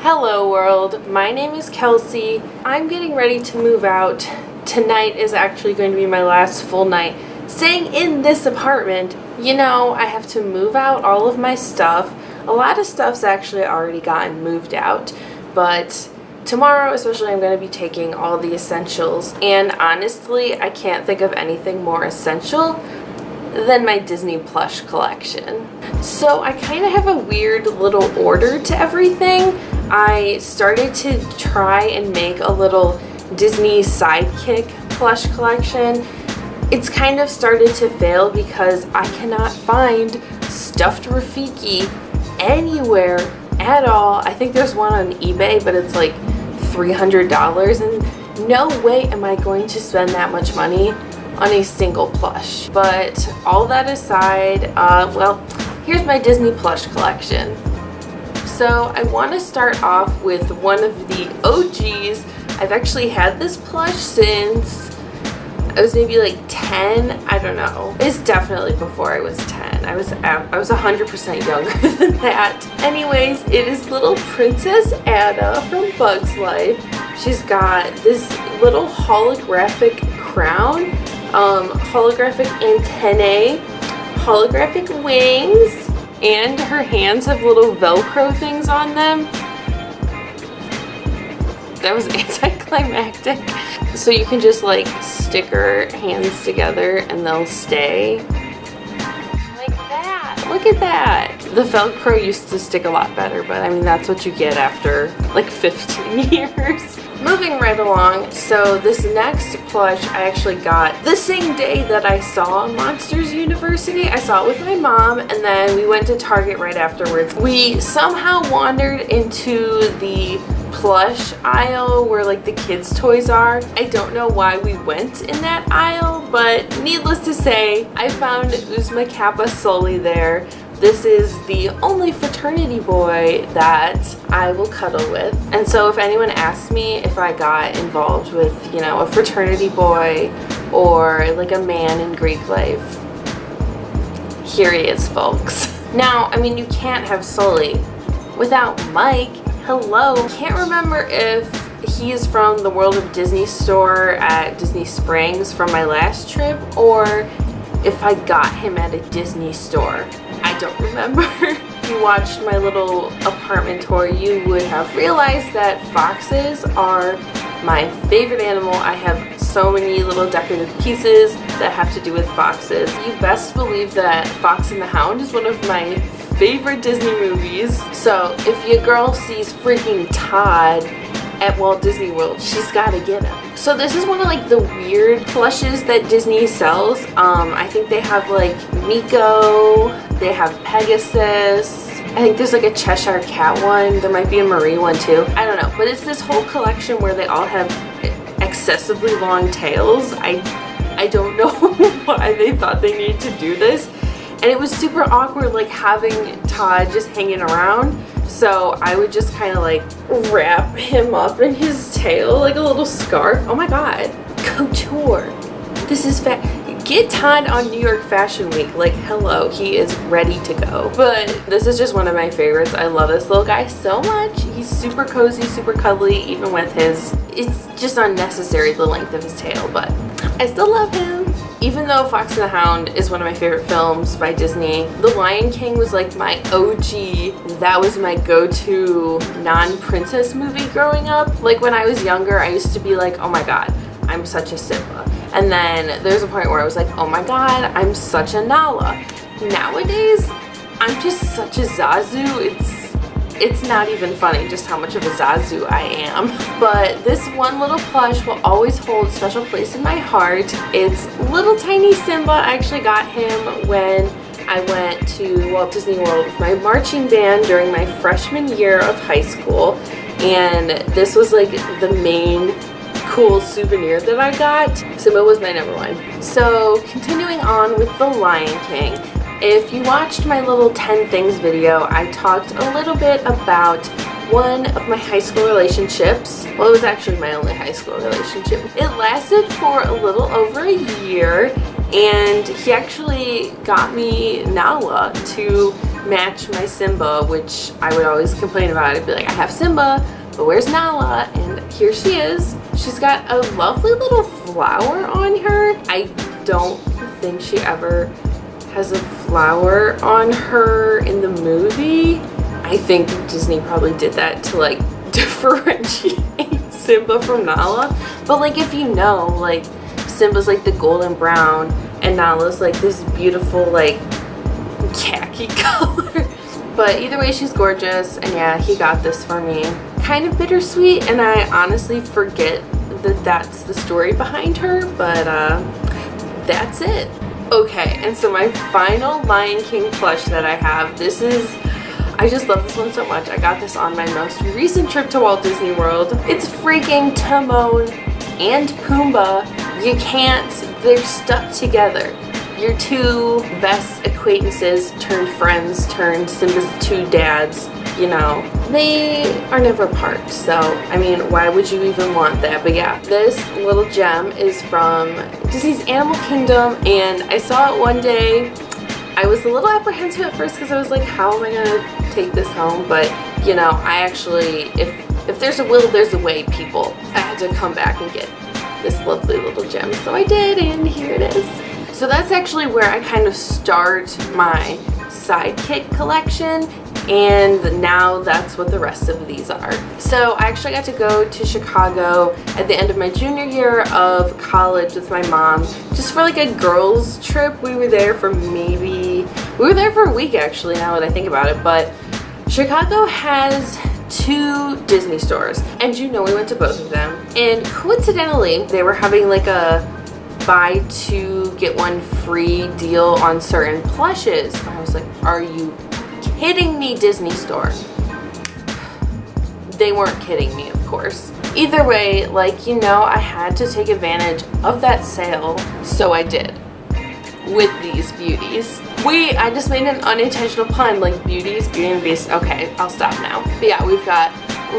Hello world, my name is Kelsey. I'm getting ready to move out. Tonight is actually going to be my last full night staying in this apartment. You know, I have to move out all of my stuff. A lot of stuff's actually already gotten moved out, but tomorrow especially I'm going to be taking all the essentials, and honestly I can't think of anything more essential than my Disney plush collection. So I kind of have a weird little order to everything. I started to try and make a little Disney sidekick plush collection. It's kind of started to fail because I cannot find stuffed Rafiki anywhere at all. I think there's one on eBay, but it's like $300, and no way am I going to spend that much money on a single plush. But all that aside, well, here's my Disney plush collection. So I want to start off with one of the OGs. I've actually had this plush since I was maybe like 10. I don't know. It's definitely before I was 10. I was 100% younger than that. Anyways, it is little Princess Anna from Bug's Life. She's got this little holographic crown, holographic antennae, holographic wings, and her hands have little Velcro things on them. That was anticlimactic. So you can just like stick her hands together and they'll stay. Like that. Look at that. The Velcro used to stick a lot better, but I mean that's what you get after like 15 years. Moving right along, so this next plush I actually got the same day that I saw Monsters University. I saw it with my mom, and then we went to Target right afterwards. We somehow wandered into the plush aisle where like the kids' toys are. I don't know why we went in that aisle, but needless to say, I found Uzma Kappa Sully there. This is the only fraternity boy that I will cuddle with. And so if anyone asks me if I got involved with, you know, a fraternity boy or like a man in Greek life, here he is, folks. Now, I mean, you can't have Sully without Mike. Hello. Can't remember if he is from the World of Disney store at Disney Springs from my last trip, or if I got him at a Disney store. I don't remember. If you watched my little apartment tour, you would have realized that foxes are my favorite animal. I have so many little decorative pieces that have to do with foxes. You best believe that Fox and the Hound is one of my favorite Disney movies. So if your girl sees freaking Todd at Walt Disney World, she's gotta get him. So this is one of like the weird plushes that Disney sells. I think they have like Miko, they have Pegasus, I think there's like a Cheshire Cat one, there might be a Marie one too, I don't know, but it's this whole collection where they all have excessively long tails. I don't know why they thought they needed to do this, and it was super awkward like having Todd just hanging around. So I would just kind of like wrap him up in his tail like a little scarf. Oh my god, couture. This is get Todd on New York Fashion Week. Like, hello, he is ready to go. But this is just one of my favorites. I love this little guy so much. He's super cozy, super cuddly, even with his, it's just unnecessary the length of his tail, but I still love him. Even though Fox and the Hound is one of my favorite films by Disney, The Lion King was like my OG. That was my go-to non-princess movie growing up. Like when I was younger, I used to be like, oh my god, I'm such a Simba. And then there's a point where I was like, oh my god, I'm such a Nala. Nowadays, I'm just such a Zazu. It's not even funny just how much of a Zazu I am. But this one little plush will always hold a special place in my heart. It's little tiny Simba. I actually got him when I went to Walt Disney World with my marching band during my freshman year of high school. And this was like the main cool souvenir that I got. Simba was my number one. So continuing on with The Lion King. If you watched my little 10 things video, I talked a little bit about one of my high school relationships. Well, it was actually my only high school relationship. It lasted for a little over a year, and he actually got me Nala to match my Simba, which I would always complain about. I'd be like, I have Simba, but where's Nala? And here she is. She's got a lovely little flower on her. I don't think she ever has a flower on her in the movie. I think Disney probably did that to like differentiate Simba from Nala. But like, if you know, like Simba's like the golden brown and Nala's like this beautiful like khaki color. But either way, she's gorgeous, and yeah, he got this for me. Kind of bittersweet, and I honestly forget that that's the story behind her, but that's it. Okay, and so my final Lion King plush that I have, this is, I just love this one so much. I got this on my most recent trip to Walt Disney World. It's freaking Timon and Pumbaa. You can't, they're stuck together. Your two best acquaintances turned friends, turned Simba's two dads, you know, they are never apart. So, I mean, why would you even want that? But yeah, this little gem is from Disney's Animal Kingdom, and I saw it one day. I was a little apprehensive at first because I was like, how am I gonna take this home? But, you know, I actually, if there's a will, there's a way, people. I had to come back and get this lovely little gem. So I did, and here it is. So that's actually where I kind of start my sidekick collection, and now that's what the rest of these are. So I actually got to go to Chicago at the end of my junior year of college with my mom, just for like a girls trip. We were there for a week actually, now that I think about it. But Chicago has 2 Disney stores, and you know, we went to both of them, and coincidentally they were having like a buy 2 get 1 free deal on certain plushes. I was like, are you kidding me, Disney store? They weren't kidding me, of course. Either way, like, you know, I had to take advantage of that sale, so I did with these beauties. I just made an unintentional pun, like beauties, Beauty and the Beast. Okay, I'll stop now. But yeah, we've got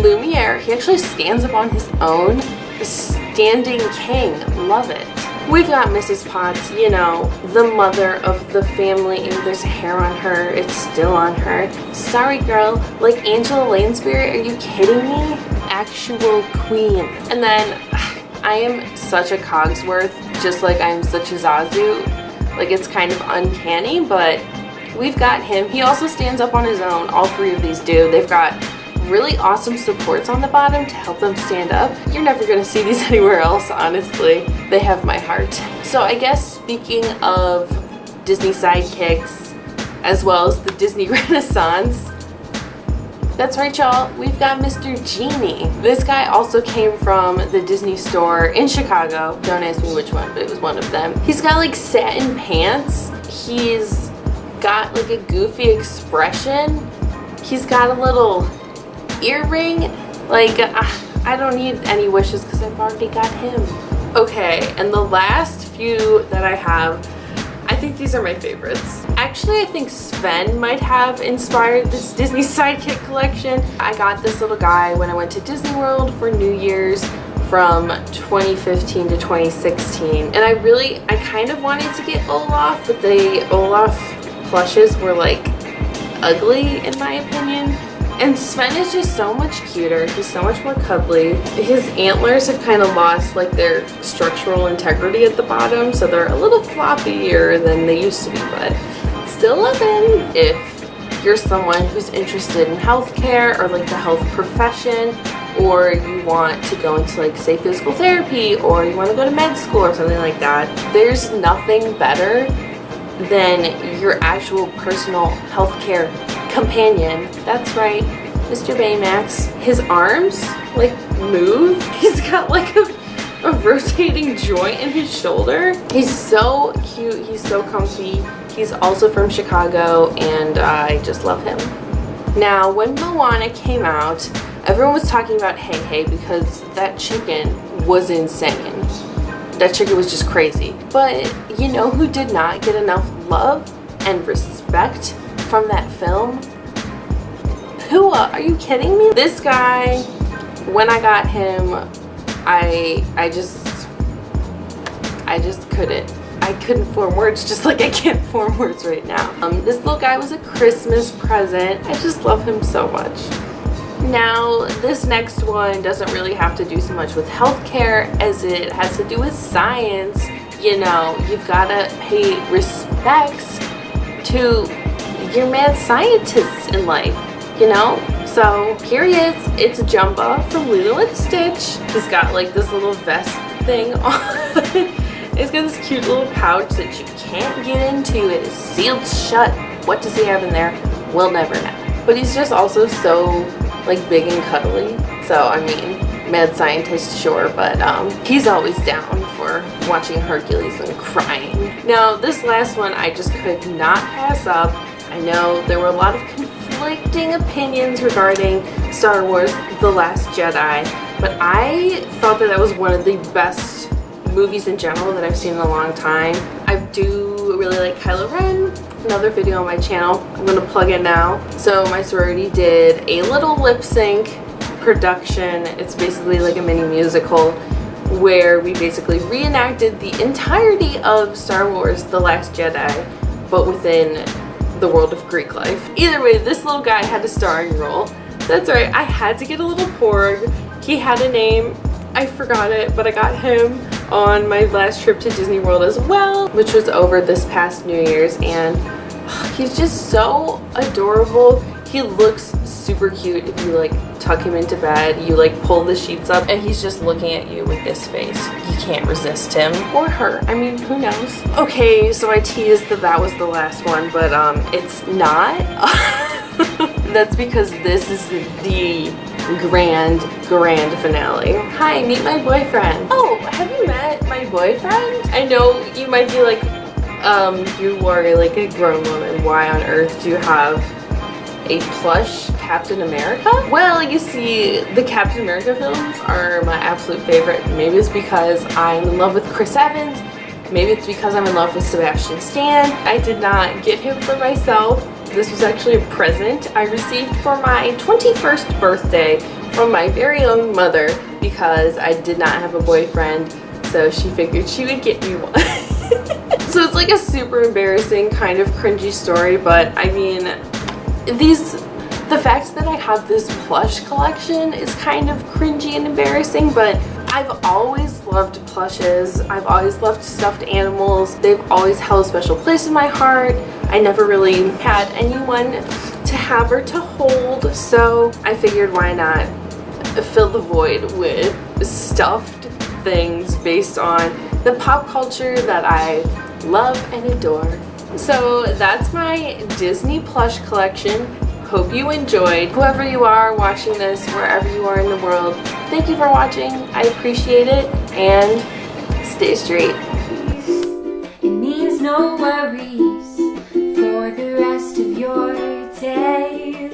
Lumiere. He actually stands up on his own. Standing king, love it. We've got Mrs. Potts, you know, the mother of the family, and there's hair on her, it's still on her. Sorry girl, like Angela Lansbury, are you kidding me? Actual queen. And then, I am such a Cogsworth, just like I'm such a Zazu. Like, it's kind of uncanny, but we've got him. He also stands up on his own, all 3 of these do. They've got really awesome supports on the bottom to help them stand up. You're never gonna see these anywhere else, honestly. They have my heart. So I guess speaking of Disney sidekicks, as well as the Disney Renaissance, that's right, y'all, we've got Mr. Genie. This guy also came from the Disney store in Chicago. Don't ask me which one, but it was one of them. He's got like satin pants. He's got like a goofy expression. He's got a little earring. Like, I don't need any wishes because I've already got him. Okay, and the last few that I have, I think these are my favorites. Actually, I think Sven might have inspired this Disney sidekick collection. I got this little guy when I went to Disney World for New Year's from 2015 to 2016. And I kind of wanted to get Olaf, but the Olaf plushes were like ugly in my opinion. And Sven is just so much cuter. He's so much more cuddly. His antlers have kind of lost like their structural integrity at the bottom, so they're a little floppier than they used to be, but still love him. If you're someone who's interested in healthcare or like the health profession, or you want to go into like say physical therapy, or you want to go to med school or something like that, there's nothing better than your actual personal healthcare companion. That's right, Mr. Baymax. His arms like move. He's got like a rotating joint in his shoulder. He's so cute. He's so comfy. He's also from Chicago, and I just love him. Now, when Moana came out, everyone was talking about Hey Hey because that chicken was insane. That chicken was just crazy. But you know who did not get enough love and respect from that film? Pua, are you kidding me? This guy, when I got him, I just couldn't. I couldn't form words, just like I can't form words right now. This little guy was a Christmas present. I just love him so much. Now, this next one doesn't really have to do so much with healthcare as it has to do with science. You know, you've got to pay respects to your mad scientists in life, you know? So here he is. It's Jumba from Lilo and Stitch. He's got like this little vest thing on. It's got this cute little pouch that you can't get into. It is sealed shut. What does he have in there? We'll never know. But he's just also so like big and cuddly. So I mean, mad scientist, sure, but he's always down for watching Hercules and crying. Now this last one I just could not pass up. I know there were a lot of conflicting opinions regarding Star Wars The Last Jedi, but I thought that that was one of the best movies in general that I've seen in a long time. I do really like Kylo Ren. Another video on my channel. I'm gonna plug it now. So my sorority did a little lip sync production. It's basically like a mini musical where we basically reenacted the entirety of Star Wars The Last Jedi, but within the world of Greek life. Either way, this little guy had a starring role. That's right, I had to get a little porg. He had a name. I forgot it, but I got him on my last trip to Disney World as well, which was over this past New Year's, and he's just so adorable. He looks super cute if you like tuck him into bed, you like pull the sheets up, and he's just looking at you with this face. You can't resist him or her. I mean, who knows? Okay, so I teased that that was the last one, but it's not. That's because this is the grand finale. Hi, meet my boyfriend. Oh, have you met my boyfriend? I know you might be like, you are like a grown woman. Why on earth do you have a plush Captain America? Well, you see, the Captain America films are my absolute favorite. Maybe it's because I'm in love with Chris Evans. Maybe it's because I'm in love with Sebastian Stan. I did not get him for myself. This was actually a present I received for my 21st birthday from my very own mother because I did not have a boyfriend, so she figured she would get me one. So it's like a super embarrassing kind of cringy story, but I mean, the fact that I have this plush collection is kind of cringy and embarrassing, but I've always loved plushes. I've always loved stuffed animals. They've always held a special place in my heart. I never really had anyone to have or to hold, so I figured why not fill the void with stuffed things based on the pop culture that I love and adore. So that's my Disney plush collection. Hope you enjoyed. Whoever you are watching this, wherever you are in the world, thank you for watching. I appreciate it, and stay straight. It means no worries for the rest of your days.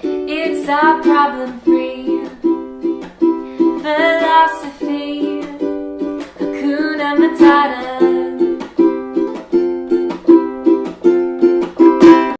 It's a problem-free philosophy. Hakuna Matata.